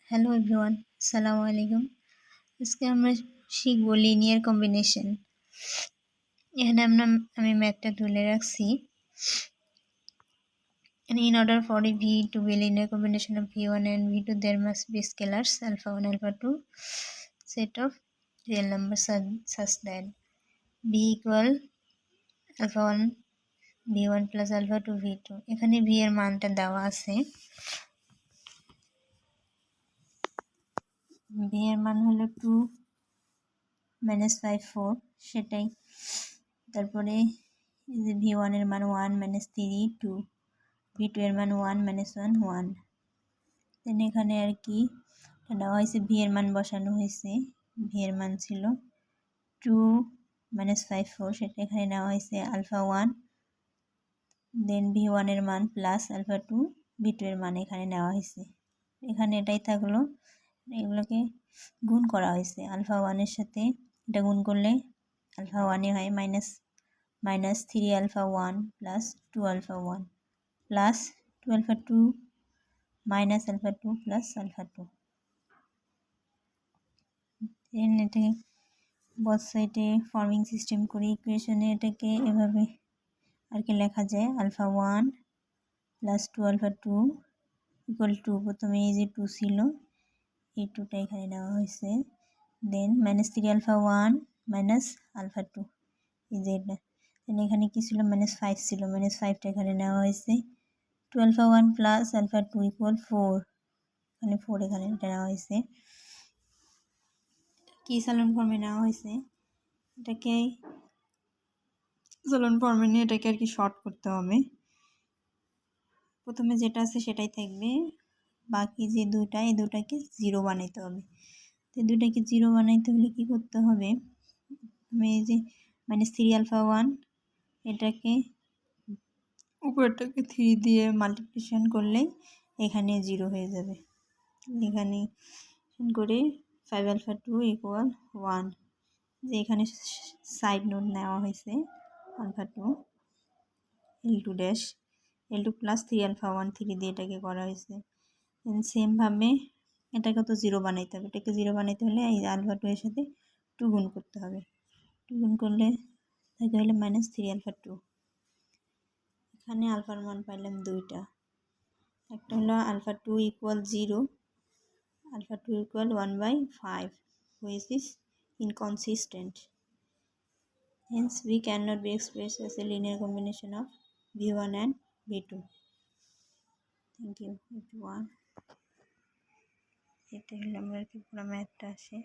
Hello everyone, আসসালামু আলাইকুম। আজকে আমরা শিখব লিনিয়ার কম্বিনেশন। এখানে আমি ম্যাথটা তুলে রাখছি। And in order for a V to be linear combination of V1 and V2, there must be scalars alpha 1, alpha 2 set of real numbers such that V equal alpha 1 V1 plus alpha 2 V2. এখানে V এর মানটা দেওয়া আছে। V এর মান হলো 2 - 5 4, সেটাই। তারপরে এই যে V1 এর মান 1 - 3 2, V2 এর মান 1 - 1 1। দেন এখানে আর কি দেওয়া হয়েছে, V এর মান বসানো হয়েছে। V এর মান ছিল 2 - 5 4, সেটা এখানে নেওয়া হয়েছে আলফা 1। দেন V1 এর মান প্লাস আলফা 2, V2 এর মান এখানে নেওয়া হয়েছে। এখানে এটাই থাকলো, এগুলোকে গুণ করা হয়েছে। আলফা 1 এর সাথে এটা গুণ করলে আলফা 1 হয় minus 3 alpha 1 plus 2 alpha 1 plus 2 alpha 2 minus alpha 2 plus alpha 2। Then এটাকে বোথ সাইডে ফর্মিং সিস্টেম করে ইকুয়েশনে এটাকে এভাবে আর কি লেখা যায়, alpha 1 plus 2 alpha 2 equal to, প্রথমে এই যে 2 ছিল, এই 2টা এখানে নেওয়া হয়েছে। Than minus 3 alpha 1 minus alpha 2, এই যে এটা। দেন এখানে কি ছিল, -5 ছিল, -5টা এখানে নেওয়া হয়েছে। 2 আলফা 1 প্লাস আলফা 2 ইকুয়াল 4, এখানে 4 এখানে এটা নেওয়া হয়েছে। কি সালন ফর্মে নেওয়া হয়েছে, এটাকে সালন ফর্মে নিয়ে এটাকে আর কি শর্ট করতে হবে। প্রথমে যেটা আছে সেটাই থাকবে, বাকি যে দুটা, এই দুটাকে 0 বানাইতে হবে। তো দুটাকে 0 বানাইতে হলে কি করতে হবে, আমি এই যে -3 আলফা 1 এটাকে উপরটাকে 3 দিয়ে মাল্টিপ্লিকেশন করলে এখানে 0 হয়ে যাবে। এখানে করে 5 আলফা 2 ইকুয়াল 1, যে এখানে সাইড নোট নেওয়া হয়েছে alpha 2 L2 dash L2 plus 3 alpha 1 3 দিয়ে এটাকে করা হয়েছে। সেমভাবে এটাকে তো 0 বানাইতে হবে। এটাকে 0 বানাইতে হলে এই আলফা 2 এর সাথে 2 গুণ করতে হবে। 2 গুণ করলে থাকে হলে -3 আলফা 2। এখানে আলফার মান পাইলাম দুইটা, একটা হলো alpha 2 equal 0, alpha 2 equal 1/5, which is inconsistent. Hence, V cannot be expressed as a linear combination of V1 and V2. Thank you, everyone. এটা হলো আমার কি পুরো ম্যাথটা আসে।